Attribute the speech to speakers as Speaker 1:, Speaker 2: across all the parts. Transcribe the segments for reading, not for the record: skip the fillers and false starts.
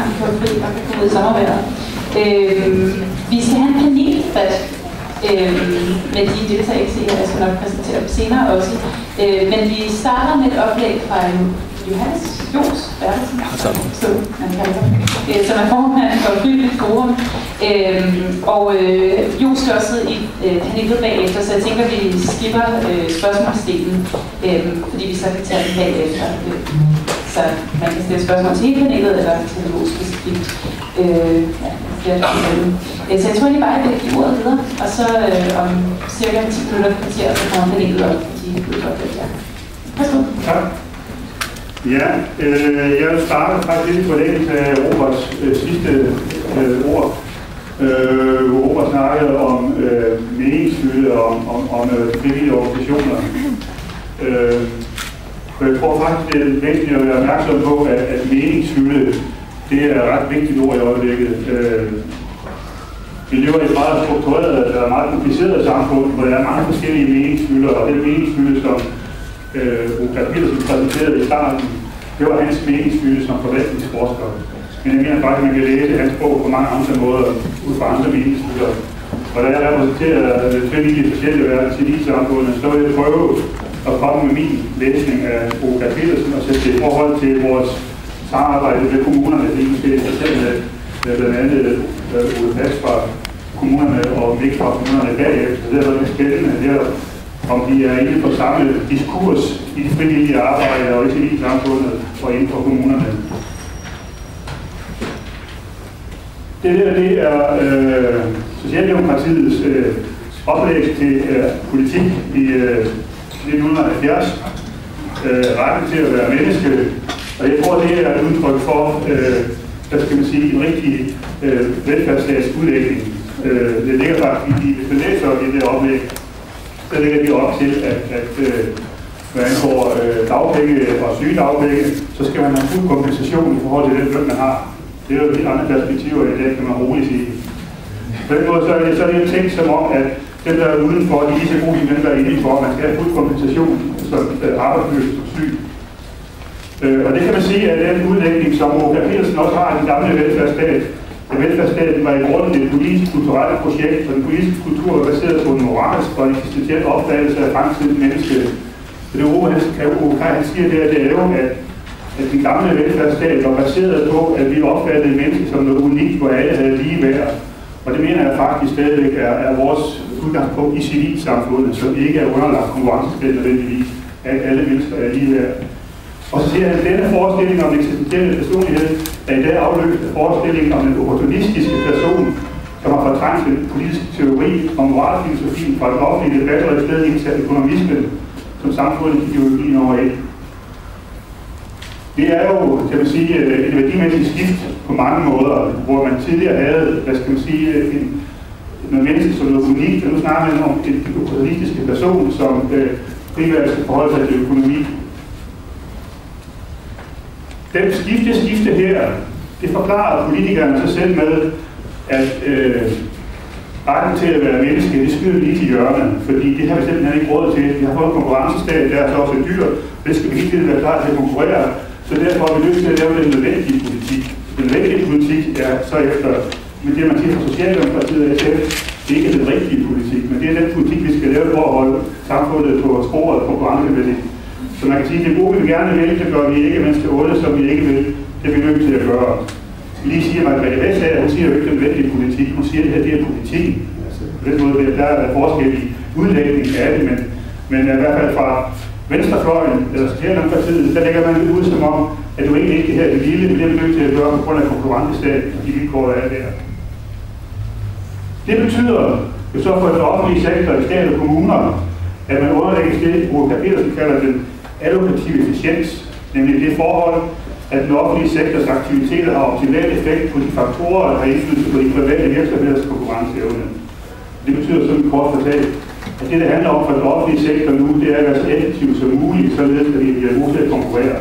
Speaker 1: gang vi får fri og kan komme ud i sommerværet. Vi skal have en paneldebat med de deltagere, jeg skal nok præsentere dem senere også. Men vi starter med et oplæg fra Johannes Bertelsen, som er formand for Frivilligt Forum. Jo skal også sidde i panelet bagefter, så jeg tænker, at vi skipper spørgsmålsdelen, fordi vi så kan tage den bagefter. Så man kan stille spørgsmål til hele panelet, eller til noget specifikt. Så jeg tror lige bare, at jeg vil give ordet videre, og så om cirka 10 minutter kvarter, så kommer panelet op, de udfordrer her. Værsgo.
Speaker 2: Tak. Ja, jeg vil starte faktisk lidt på det af Roberts sidste ord, hvor Robert snakkede om meningsfylde og om frivillige organisationer. Jeg tror faktisk, det er vigtigt at være opmærksom på, at meningsfylde, det er et ret vigtigt ord i øjeblikket. Vi lever i et meget struktureret, eller meget kompliceret samfund, hvor der er mange forskellige meningsfylder, og den meningsfylde, som Rutger Petersen præsenterede i starten, det var hans meningsfylde som forvaltningsforsker. Men jeg mener faktisk, at man kan læse hans bog på mange andre måder, ud fra andre meningsfylder. Og da jeg repræsenterer frivillige forskellige verden civilsamfundet, så vil jeg prøve at komme med min læsning af Rutger Petersen og sætte det i forhold til vores samarbejde med kommunerne. Det er måske selv med blandt andet Ole Pass fra kommunerne og Mik fra kommunerne bagefter. Det er lidt spændende her, om de er inde på samme diskurs i de frivillige arbejde og i civilsamfundet og inden for kommunerne. Det der, det er Socialdemokratiets oplæg til politik i 1970. Retten til at være menneske. Og jeg tror, det er et udtryk for, hvad skal man sige, en rigtig velfærdsstatsudlægning. Det ligger faktisk i, hvis man læser i det oplæg, så ligger de op til, at hvad angår dagpenge og sygedagpenge, så skal man have fuld kompensation i forhold til den løn, man har. Det er jo helt andre perspektiver i dag, kan man roligt sige. På den måde så er det tænkt som om, at dem, der er udenfor, de er lige så gode som dem, der er indenfor. Man skal have fuld kompensation som arbejdsløs og syg. Og det kan man sige, at den udlægning, som Rutger Petersen også har i den gamle velfærdsstat. Velfærdsstaten var i grunden et politisk-kulturelt projekt, og den politiske kultur var baseret på en moralsk og eksistentiel opfattelse af fremtidens menneske. Så det ord, han siger der, det er jo, at den gamle velfærdsstat var baseret på, at vi opfattede mennesker som noget unikt, hvor alle havde lige værd. Og det mener jeg faktisk stadigvæk er vores udgangspunkt i civilsamfundet, som ikke er underlagt konkurrencespil nødvendigvis, at alle mennesker er lige værd. Og så siger han, at denne forestilling om eksistentielle personlighed er i dag afløst af forestillingen om den opportunistiske person, som har fortrængt den politiske teori og moralfilosofien fra den offentlige debat og i stedet indsat økonomismen som samfundets ideologi nummer 1. Det er jo, kan man sige, et værdimæssigt skift på mange måder, hvor man tidligere havde, hvad skal man sige, noget menneske som noget unikt, og nu snakker man om den opportunistiske person, som primært skal forholde sig til økonomi. Det skifte her, det forklarer politikerne sig selv med, at retten til at være menneske, det skyder lige til hjørnet, fordi det har vi simpelthen ikke råd til. Vi har fået en konkurrencestat, der er så også dyr, det skal vi ikke til at være klar til at konkurrere, så derfor har vi lyst til at lave den nødvendige politik. Den nødvendige politik er så efter, med det man siger fra Socialdemokratiet og SF, det er ikke den rigtige politik, men det er den politik, vi skal lave for at holde samfundet på sporet og konkurrencemæssigt. Så man kan sige, at det gode vi gerne vil, det gør vi ikke, mens det onde, som vi ikke vil, det er vi nødt til at gøre. Lige siger Margrethe Vestager, hun siger jo ikke den nødvendige politik, hun siger, at det her det er politik. Altså, på den måde, der er forskel i udlægningen af det, men i hvert fald fra venstrefløjen, eller Socialdemokratiet, der lægger man det ud som om, at du egentlig ikke det her er det lille, men det er vi nødt til at gøre på grund af konkurrencestaten og de vilkår, der er der. Det betyder jo så for den offentlige sektor i stat og kommuner, at man underlægges det, Rutger Petersen kalder den allokative efficiens, nemlig det forhold, at den offentlige sektors aktiviteter har optimal effekt på de faktorer, der har indflydelse på de private virksomheders konkurrenceevne. Det betyder sådan kort fortalt, at det handler om for den offentlige sektor nu, det er at være så effektivt som muligt, således at vi bliver nødt til at konkurrere.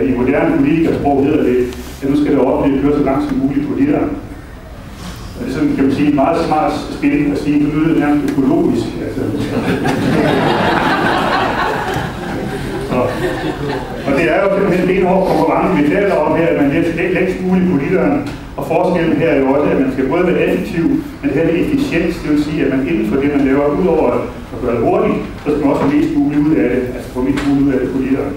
Speaker 2: I moderne politikersprog hedder det, at nu skal det offentlige køre så langt som muligt på det der. Og det er sådan, kan man sige, et meget smart spil at sige, at nu er det nærmest økologisk. Altså. Og det er jo simpelthen en hård konkurrence, vi taler om her, at man er længst muligt politikeren. Og forskellen her er jo også, at man skal både være effektiv, men det her er efficiens, det vil sige, at man inden for det, man laver, udover at gøre det hurtigt, så skal man også få mest muligt ud af det, altså få mest muligt ud af det politikeren.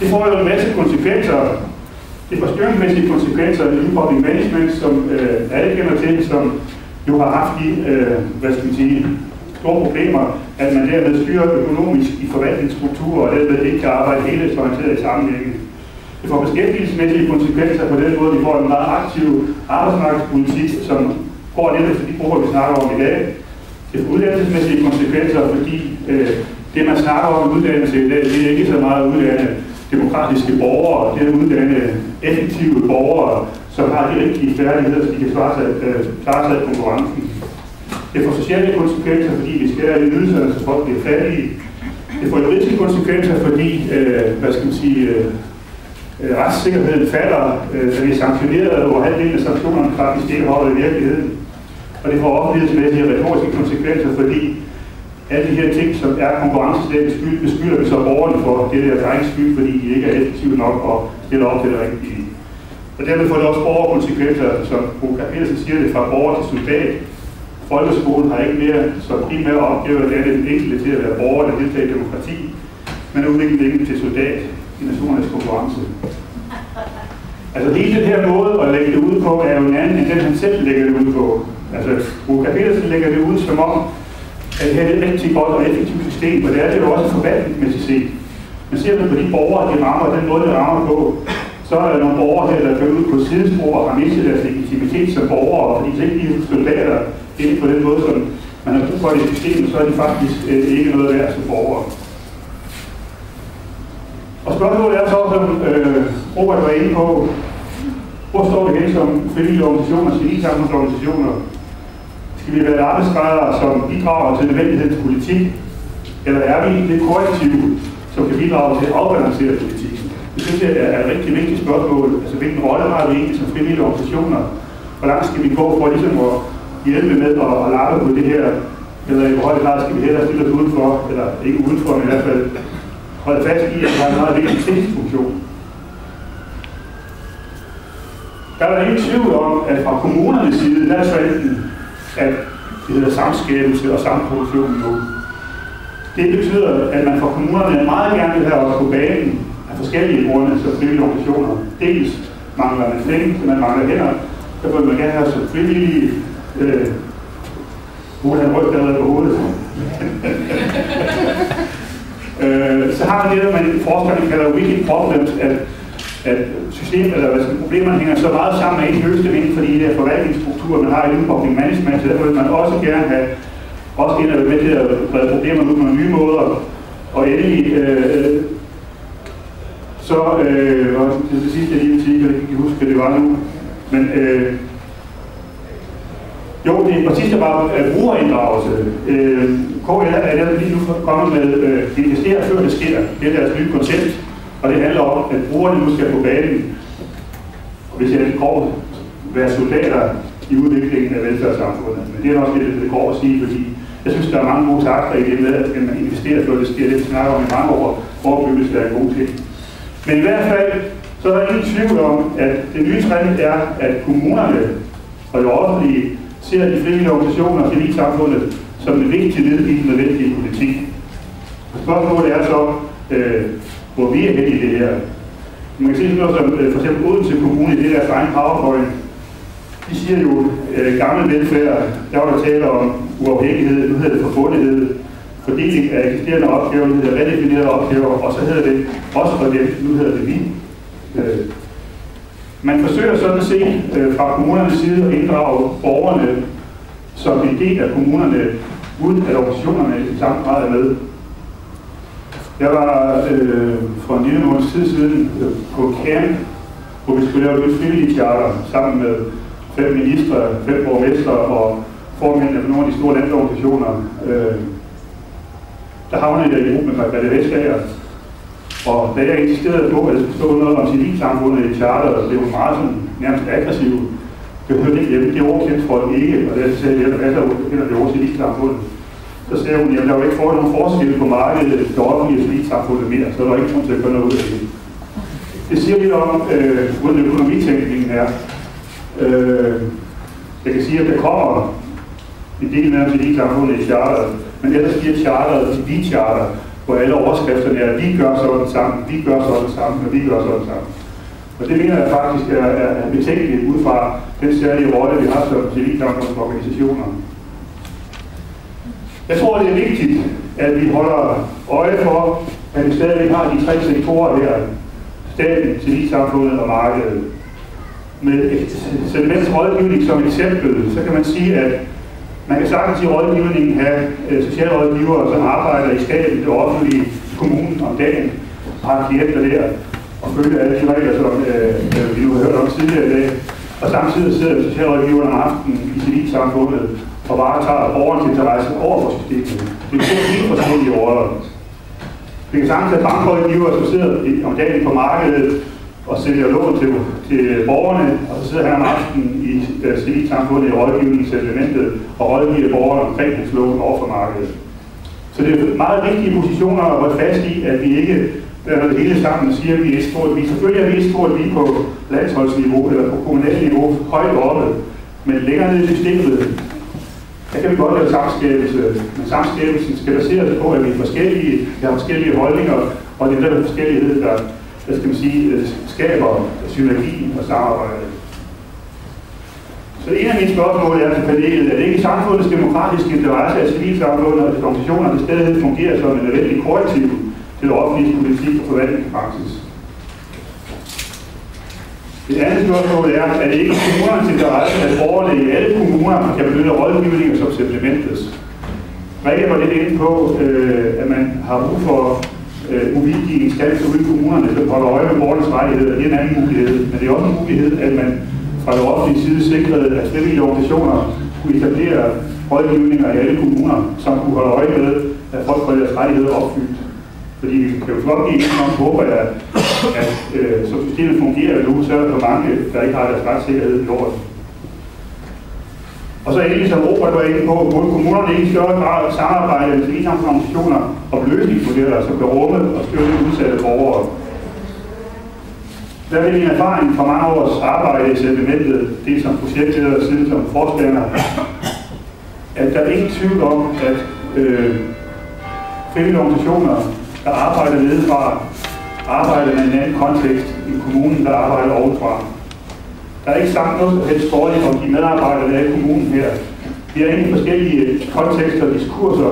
Speaker 2: Det får jo en masse konsekvenser. Det får styringsmæssige konsekvenser i public management, som alle kender til, som jo har haft de, store problemer, at man dermed styrer økonomisk i forvaltningsstrukturer, og dermed ikke kan arbejde hele orienteret i sammenhænge. Det får beskæftigelsesmæssige konsekvenser på den måde, vi får en meget aktiv arbejdsmarkedspolitik, som går lidt efter de grupper, vi snakker om i dag. Det får uddannelsesmæssige konsekvenser, fordi det, man snakker om uddannelse i dag, det er ikke så meget uddanne demokratiske borgere, det er uddanne effektive borgere, som har de rigtige færdigheder, så de kan klare sig i konkurrencen. Det får sociale konsekvenser, fordi vi skærer i ydelserne, så folk bliver fattige. Det får juridiske konsekvenser, fordi retssikkerheden falder, da vi er sanktioneret, og halvdelen af sanktionerne faktisk ikke holder i virkeligheden. Og det får offentlighedsmæssige retoriske konsekvenser, fordi alle de her ting, som er konkurrenceslægets skyld, beskylder vi så borgerne for. Det er deres egen skyld, fordi de ikke er effektive nok og stiller op til det rigtige. Og dermed får det også borgerkonsekvenser, som Bo Petersen siger det, fra borger til soldat. Folkeskolen har ikke mere som primære opgave, at det er den enkelte til at være borger, der deltager i demokrati, men at udvikle den enkelte til soldat i nationernes konkurrence. Altså hele den her måde at lægge det ud på, er jo en anden, end den han selv lægger det ud på. Altså Bo Petersen lægger det ud som om, at det her er et rigtig godt og effektivt system, og det er det jo også forvaltningsmæssigt set. Men ser man på de borgere, de rammer, og den måde, de rammer på, så er der nogle borgere her, der kører ud på sidespor og har mistet deres legitimitet som borgere, fordi så ikke de soldater inden på den måde, som man har brug for i systemet, så er de faktisk ikke noget værd som borgere. Og spørgsmålet er så, som Robert var inde på, hvor står vi hen som frivillige organisationer, civilsamfundsorganisationer? Skal vi være arbejdsgrædere, som bidrager til nødvendighedens politik? Eller er vi det korrektiv, som kan bidrage til at afbalancere politikken? Det synes jeg er et rigtig vigtigt spørgsmål. Altså, hvilken rolle har vi egentlig som frivillige organisationer? Hvor langt skal vi gå for ligesom at hjælpe med at lappe på det her? Eller i hvor høj grad skal vi hellere stille os udenfor? Eller ikke udenfor, men i hvert fald holde fast i, at der er en meget vigtig tilsynsfunktion. Der er ingen tvivl om, at fra kommunernes side, der er trenden, at det hedder samskabelse og samproduktion nu. Det betyder, at man fra kommunerne meget gerne vil have os på banen af forskellige grunde, så frivillige organisationer. Dels mangler man penge, så man mangler hænder, så vil man gerne have så frivillige han rykker allerede på hovedet. Så har man det, man forskerne kalder wicked problems, at systemet, eller problemerne hænger så meget sammen med en løse dem inden for de her forvaltningsstrukturer, man har i public management, så derfor vil man også gerne have ind og være med til at brede problemer ud på nogle nye måder. Og endelig, det sidste jeg lige vil sige, jeg kan ikke huske, hvad det var nu, men det sidste var brugerinddragelse. KL er lige nu kommet med investere før det sker. Det er deres nye koncept, og det handler om, at brugerne nu skal på banen, og hvis jeg ikke går, være soldater i udviklingen af velfærdssamfundet. Men det er nok lidt kort at sige, fordi jeg synes, der er mange gode takter i det med, at man investerer før det sker. Det snakker om i mange år, forebyggelse er en god ting. Men i hvert fald, så er der ingen tvivl om, at det nye trend er, at kommunerne og det offentlige ser de frivillige organisationer og civilsamfundet som en vigtig led i den nødvendige politik. Spørgsmålet er så, hvor vi er hen i det her. Man kan se sådan noget som for eksempel Odense Kommune i det der egen PowerPoint. De siger jo, gammel velfærd, der var der tale om uafhængighed, nu hedder det forbundethed, fordeling af eksisterende opgaver, nu hedder det redefinerede opgaver, og så hedder det også for dem, nu hedder det vi. Man forsøger sådan set fra kommunernes side at inddrage borgerne som en del af kommunerne, uden at organisationerne i samme grad er med. Jeg var for en lille måneds tid siden på camp, hvor vi skulle lave et frivillige charter sammen med 5 ministre, 5 borgmestre og formændene for nogle af de store landsorganisationer. Der havnede jeg i gruppe med Margrethe Vestager. Og da jeg insisterede på, at der skulle stå noget om civilsamfundet i charter, og det var meget sådan, nærmest aggressivt, det hørte ikke hjemme. Det ord kendte folk ikke, og det sagde jeg, at der finder det ord civilsamfundet. Så sagde hun, at der var ikke fået nogen forskel på markedet, det offentlige civilsamfundet mere, så der var ikke nogen til at gøre noget ud af det. Det siger lidt om, hvordan økonomitænkningen er. Jeg kan sige, at der kommer en del med civilsamfundet i charteret, men ellers bliver charteret til vi-charter, hvor alle overskrifterne er, vi gør sådan sammen, vi gør sådan sammen, og vi gør sådan sammen. Og det mener jeg faktisk er betænkeligt ud fra den særlige rolle, vi har som civilsamfundsorganisationer. Jeg tror, det er vigtigt, at vi holder øje for, at vi stadig har de tre sektorer her, staten, civilsamfundet og markedet. Med Sediments rådgivning som eksempel, så kan man sige, at man kan sagtens i rådgivningen have socialrådgivere, som arbejder i staten, det offentlige, kommunen om dagen, har klienter der og følger alle de regler, som vi nu har hørt om tidligere i dag. Og samtidig sidder socialrådgiverne om aftenen i civilsamfundet og varetager borgerens interesse over for systemet. Det er to helt forskellige roller. Vi kan sagtens have bankrådgivere, som sidder om dagen på markedet og sælger lån til borgerne, og så sidder han om aftenen i civilsamfundet i rådgivningselementet og rådgiver borgerne omkring hans lån over for markedet. Så det er meget vigtige positioner at holde fast i, at vi ikke blander det hele sammen og siger, at vi er stort. Selvfølgelig er vi stort lige på landsholdsniveau eller på kommunalt niveau højt oppe, men længere ned i systemet, der kan vi godt lave samskabelse, men samskabelsen skal baseres på, at vi er forskellige, vi har forskellige holdninger, og det er den forskellighed, der skal man sige, skaber synergi og samarbejde. Så en af mine spørgsmål er til panelet, at det ikke i samfundets demokratiske interesse af civilsamfundet og organisationer, der stadig fungerer som en nødvendig korrektiv til det offentlige politik og forvaltningspraksis. Det andet spørgsmål er, at det ikke i kommunernes interesse, at borgerne i alle kommuner kan benytte rådgivninger som supplementes. Rikke var lidt inde på, at man har brug for uvildige instanser ude i kommunerne, der holder øje med borgernes rettigheder. Det er en anden mulighed, men det er også en mulighed, at man fra det offentlige side sikrede, at frivillige organisationer kunne etablere rådgivninger i alle kommuner, som kunne holde øje med, at folk får deres rettigheder opfyldt. Fordi vi kan jo godt give en håber, at som systemet fungerer nu, så er der mange, der ikke har deres retssikkerhed i orden. Og så endelig, som Robert var inde på, burde kommunerne ikke i større grad samarbejde med civilsamfundsorganisationer og løsningsmodeller, som kan rumme og støtte udsatte borgere. Der er min erfaring fra mange års arbejde i Sedimentet, dels som projektleder og siden som forstander, at der er ingen tvivl om, at frivillige organisationer, der arbejder nedefra, arbejder med en anden kontekst i kommunen, der arbejder ovenfra. Der er ikke sagt noget helst dårligt om de medarbejdere, der er i kommunen her. Vi har ingen forskellige kontekster og diskurser,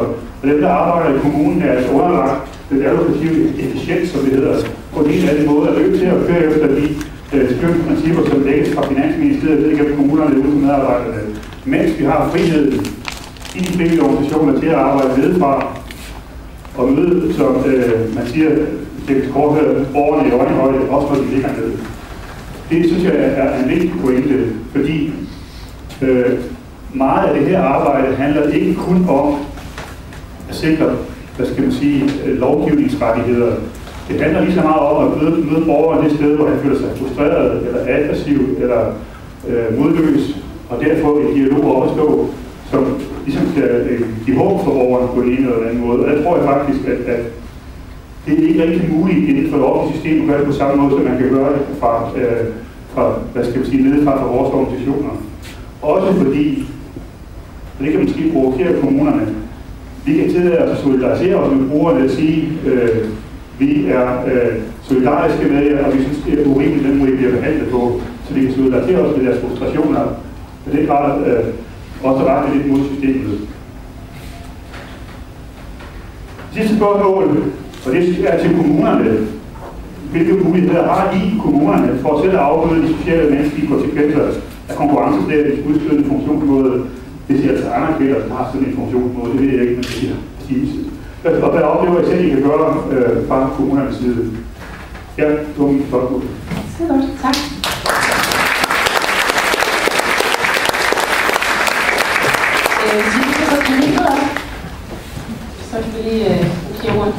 Speaker 2: og dem, der arbejder i kommunen, er altså underlagt den administrative efficiens, som det hedder, på en helt anden måde, at nødt til at køre efter de styringsprincipper, som lægges fra Finansministeriet, det gennem kommunerne ude til medarbejderne. Mens vi har friheden i de frivillige organisationer til at arbejde nedefra og møde, som man siger, det kan kort høre borgerne i øjenhøjde, også når de ligger nede. Det synes jeg er en vigtig pointe, fordi meget af det her arbejde handler ikke kun om at sikre, hvad skal man sige, lovgivningsrettigheder. Det handler lige så meget om at møde borgere det sted, hvor han føler sig frustreret, eller aggressiv, eller modløs, og derfor en dialog op at stå, som ligesom skal give håb for borgerne på en eller anden måde. Og der tror jeg faktisk, at det er ikke rigtig muligt inden for det offentlige system at gøre det på samme måde, som man kan gøre det fra hvad skal man sige, nedefra fra vores organisationer. Også fordi, og det kan måske provokere kommunerne, vi kan tillade os at solidarisere os med brugerne og sige, vi er solidariske med jer, og vi synes, det er urimeligt, den måde, I bliver behandlet på, så vi kan solidarisere os med deres frustrationer. Og det er klart også ret lidt mod systemet. Sidste spørgsmål, og det er til kommunerne. Hvilke muligheder har I kommunerne for at selv at afbøde de sociale og menneskelige konsekvenser af konkurrencestatens udstødende funktionsmåde? Det siger altså andre kvinder, der har sådan en funktionsmåde, det ved jeg ikke, men det siger sige. Og hvad oplever I selv, I kan gøre fra kommunernes side? Ja, det var mit spørgsmål.
Speaker 1: Så godt, tak. Så kan vi lige rokere rundt.